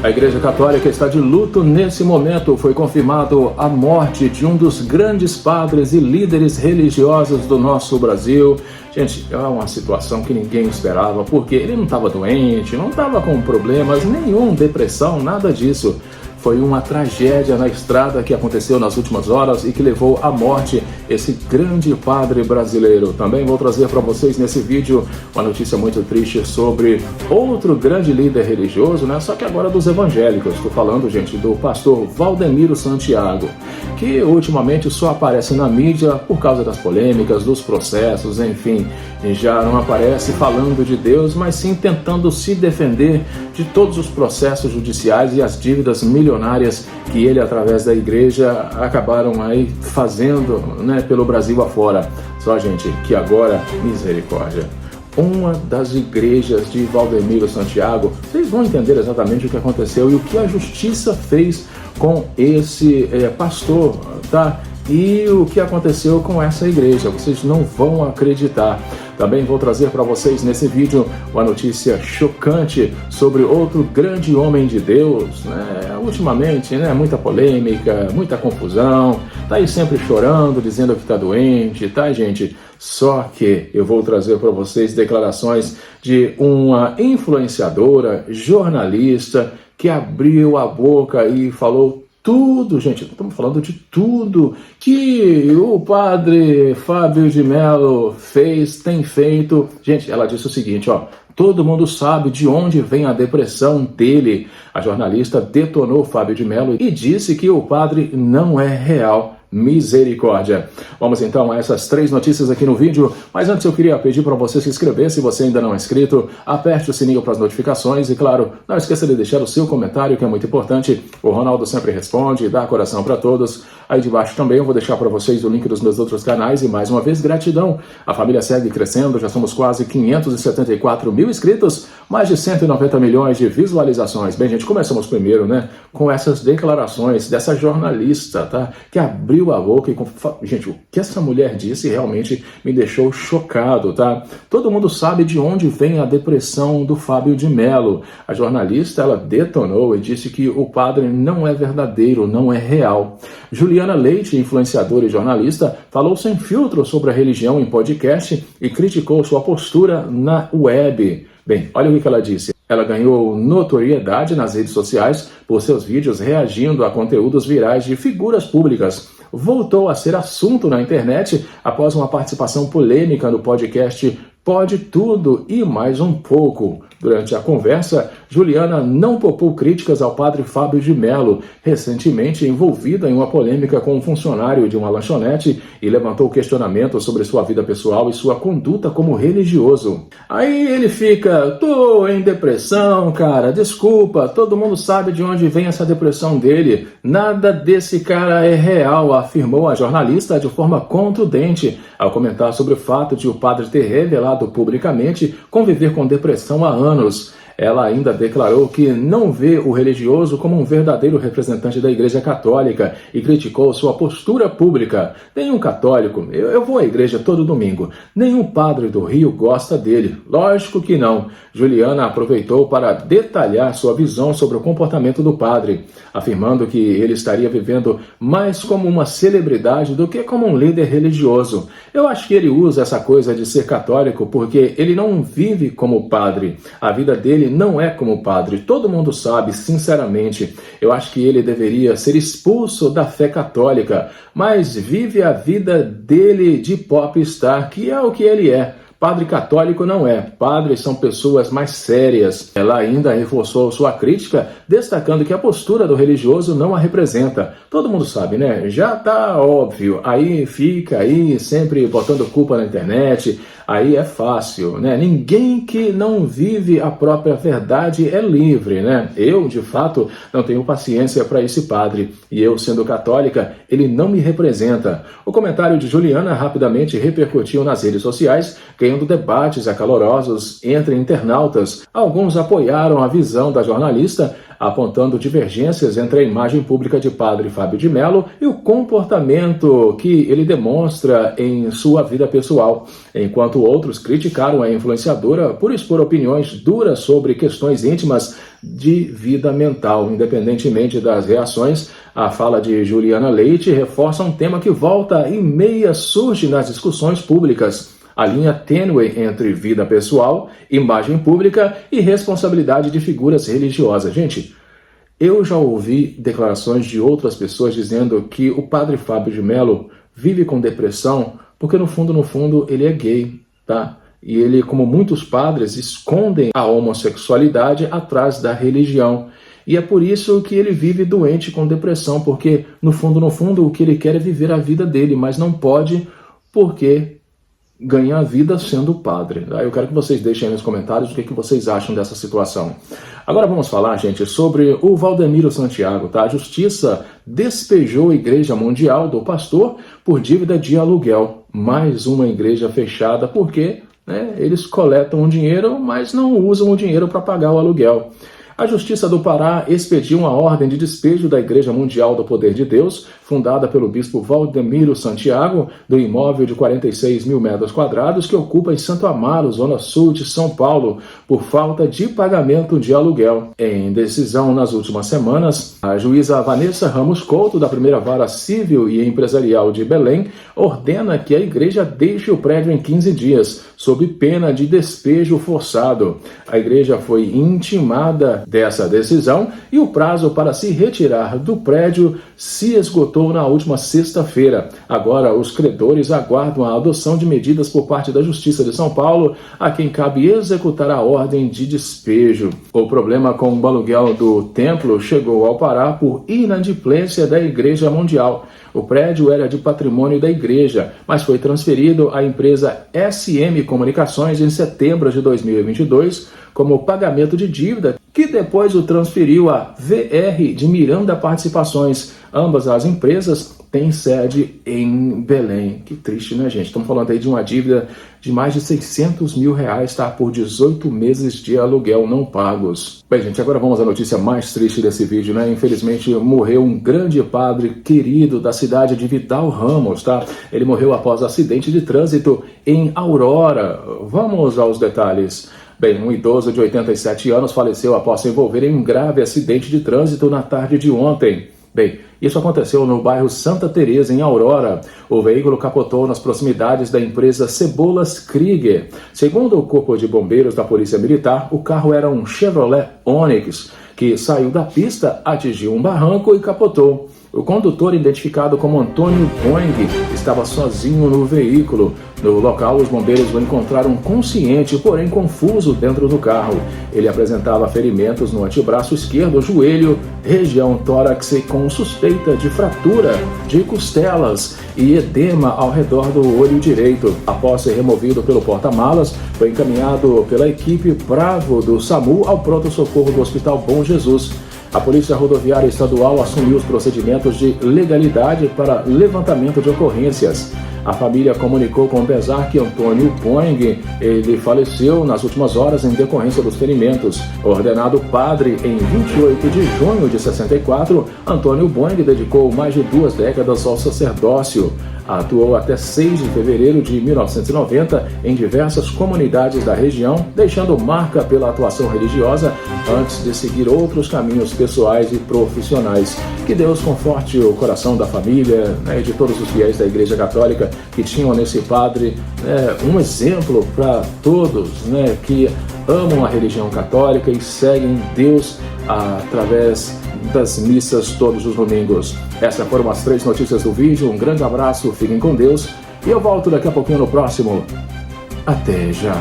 A Igreja Católica está de luto nesse momento. Foi confirmado a morte de um dos grandes padres e líderes religiosos do nosso Brasil. Gente, é uma situação que ninguém esperava, porque ele não estava doente, não estava com problemas nenhum, depressão, nada disso. Foi uma tragédia na estrada que aconteceu nas últimas horas e que levou à morte esse grande padre brasileiro. Também vou trazer para vocês nesse vídeo uma notícia muito triste sobre outro grande líder religioso, né? Só que agora dos evangélicos. Estou falando, gente, do pastor Valdemiro Santiago, que ultimamente só aparece na mídia por causa das polêmicas, dos processos, enfim. Já não aparece falando de Deus, mas sim tentando se defender de todos os processos judiciais e as dívidas milionárias que ele, através da igreja, acabaram aí fazendo, né, pelo Brasil afora. Só, gente, que agora, misericórdia. Uma das igrejas de Valdemiro Santiago, vocês vão entender exatamente o que aconteceu e o que a justiça fez com esse pastor, tá? E o que aconteceu com essa igreja, vocês não vão acreditar. Também vou trazer para vocês nesse vídeo uma notícia chocante sobre outro grande homem de Deus, né? Ultimamente, né, muita polêmica, muita confusão, tá aí sempre chorando, dizendo que tá doente, tá, gente? Só que eu vou trazer para vocês declarações de uma influenciadora, jornalista, que abriu a boca e falou tudo, gente, estamos falando de tudo que o padre Fábio de Mello tem feito. Gente, ela disse o seguinte, ó: todo mundo sabe de onde vem a depressão dele. A jornalista detonou Fábio de Mello e disse que o padre não é real. Misericórdia. Vamos então a essas 3 notícias aqui no vídeo, mas antes eu queria pedir para você se inscrever. Se você ainda não é inscrito, aperte o sininho para as notificações e, claro, não esqueça de deixar o seu comentário, que é muito importante. O Ronaldo sempre responde, dá coração para todos. Aí debaixo também eu vou deixar para vocês o link dos meus outros canais e, mais uma vez, gratidão. A família segue crescendo, já somos quase 574 mil inscritos, mais de 190 milhões de visualizações. Bem, gente, começamos primeiro, né, com essas declarações dessa jornalista, tá, que abriu a boca e... Gente, o que essa mulher disse realmente me deixou chocado, tá? Todo mundo sabe de onde vem a depressão do Fábio de Mello. A jornalista, ela detonou e disse que o padre não é verdadeiro, não é real. Juliana Leite, influenciadora e jornalista, falou sem filtro sobre a religião em podcast e criticou sua postura na web. Bem, olha o que ela disse. Ela ganhou notoriedade nas redes sociais por seus vídeos reagindo a conteúdos virais de figuras públicas. Voltou a ser assunto na internet após uma participação polêmica no podcast Pode Tudo e Mais Um Pouco. Durante a conversa, Juliana não poupou críticas ao padre Fábio de Mello, recentemente envolvida em uma polêmica com um funcionário de uma lanchonete, e levantou questionamentos sobre sua vida pessoal e sua conduta como religioso. Aí ele fica: tô em depressão, cara, desculpa, todo mundo sabe de onde vem essa depressão dele. Nada desse cara é real, afirmou a jornalista de forma contundente, ao comentar sobre o fato de o padre ter revelado publicamente conviver com depressão há anos. Ela ainda declarou que não vê o religioso como um verdadeiro representante da Igreja Católica e criticou sua postura pública. Nenhum católico, eu vou à igreja todo domingo, nenhum padre do Rio gosta dele. Lógico que não. Juliana aproveitou para detalhar sua visão sobre o comportamento do padre, afirmando que ele estaria vivendo mais como uma celebridade do que como um líder religioso. Eu acho que ele usa essa coisa de ser católico porque ele não vive como padre. A vida dele não é como padre, todo mundo sabe, sinceramente. Eu acho que ele deveria ser expulso da fé católica, mas vive a vida dele de popstar, que é o que ele é. Padre católico não é. Padres são pessoas mais sérias. Ela ainda reforçou sua crítica, destacando que a postura do religioso não a representa. Todo mundo sabe, né? Já tá óbvio. Aí fica aí sempre botando culpa na internet. Aí é fácil, né? Ninguém que não vive a própria verdade é livre, né? Eu, de fato, não tenho paciência para esse padre. E eu, sendo católica, ele não me representa. O comentário de Juliana rapidamente repercutiu nas redes sociais. Quem tendo debates acalorosos entre internautas. Alguns apoiaram a visão da jornalista, apontando divergências entre a imagem pública de Padre Fábio de Mello e o comportamento que ele demonstra em sua vida pessoal, enquanto outros criticaram a influenciadora por expor opiniões duras sobre questões íntimas de vida mental. Independentemente das reações, a fala de Juliana Leite reforça um tema que volta e meia surge nas discussões públicas: a linha tênue entre vida pessoal, imagem pública e responsabilidade de figuras religiosas. Gente, eu já ouvi declarações de outras pessoas dizendo que o Padre Fábio de Mello vive com depressão porque no fundo ele é gay, tá? E ele, como muitos padres, escondem a homossexualidade atrás da religião. E é por isso que ele vive doente com depressão, porque no fundo o que ele quer é viver a vida dele, mas não pode porque ganha a vida sendo padre. Eu quero que vocês deixem aí nos comentários o que vocês acham dessa situação. Agora vamos falar, gente, sobre o Valdemiro Santiago, tá? A justiça despejou a Igreja Mundial do pastor por dívida de aluguel. Mais uma igreja fechada porque eles coletam o dinheiro, mas não usam o dinheiro para pagar o aluguel. A Justiça do Pará expediu uma ordem de despejo da Igreja Mundial do Poder de Deus, fundada pelo bispo Valdemiro Santiago, do imóvel de 46 mil metros quadrados que ocupa em Santo Amaro, zona sul de São Paulo, por falta de pagamento de aluguel. Em decisão nas últimas semanas, a juíza Vanessa Ramos Couto, da primeira vara civil e empresarial de Belém, ordena que a igreja deixe o prédio em 15 dias, sob pena de despejo forçado. A igreja foi intimada dessa decisão e o prazo para se retirar do prédio se esgotou na última sexta-feira. Agora, os credores aguardam a adoção de medidas por parte da Justiça de São Paulo, a quem cabe executar a ordem de despejo. O problema com o aluguel do templo chegou ao Pará por inadimplência da Igreja Mundial. O prédio era de patrimônio da igreja, mas foi transferido à empresa SM Comunicações em setembro de 2022 como pagamento de dívida, que depois o transferiu à VR de Miranda Participações. Ambas as empresas têm sede em Belém. Que triste, né, gente? Estamos falando aí de uma dívida de mais de 600 mil reais, tá? Por 18 meses de aluguel não pagos. Bem, gente, agora vamos à notícia mais triste desse vídeo, né? Infelizmente, morreu um grande padre querido da cidade de Vidal Ramos, tá? Ele morreu após acidente de trânsito em Aurora. Vamos aos detalhes. Bem, um idoso de 87 anos faleceu após se envolver em um grave acidente de trânsito na tarde de ontem. Bem, isso aconteceu no bairro Santa Teresa, em Aurora. O veículo capotou nas proximidades da empresa Cebolas Krieger. Segundo o Corpo de Bombeiros da Polícia Militar, o carro era um Chevrolet Onix, que saiu da pista, atingiu um barranco e capotou. O condutor, identificado como Antônio Boing, estava sozinho no veículo. No local, os bombeiros o encontraram consciente, porém confuso, dentro do carro. Ele apresentava ferimentos no antebraço esquerdo, joelho, região tórax com suspeita de fratura de costelas e edema ao redor do olho direito. Após ser removido pelo porta-malas, foi encaminhado pela equipe Bravo do SAMU ao pronto-socorro do Hospital Bom Jesus. A Polícia Rodoviária Estadual assumiu os procedimentos de legalidade para levantamento de ocorrências. A família comunicou com pesar que Antônio Boing, ele faleceu nas últimas horas em decorrência dos ferimentos. Ordenado padre em 28 de junho de 64, Antônio Boing dedicou mais de 2 décadas ao sacerdócio. Atuou até 6 de fevereiro de 1990 em diversas comunidades da região, deixando marca pela atuação religiosa antes de seguir outros caminhos pessoais e profissionais. Que Deus conforte o coração da família, e de todos os fiéis da Igreja Católica que tinham nesse padre um exemplo para todos, que amam a religião católica e seguem Deus através das missas todos os domingos. Essas foram as 3 notícias do vídeo. Um grande abraço, fiquem com Deus e eu volto daqui a pouquinho no próximo. Até já!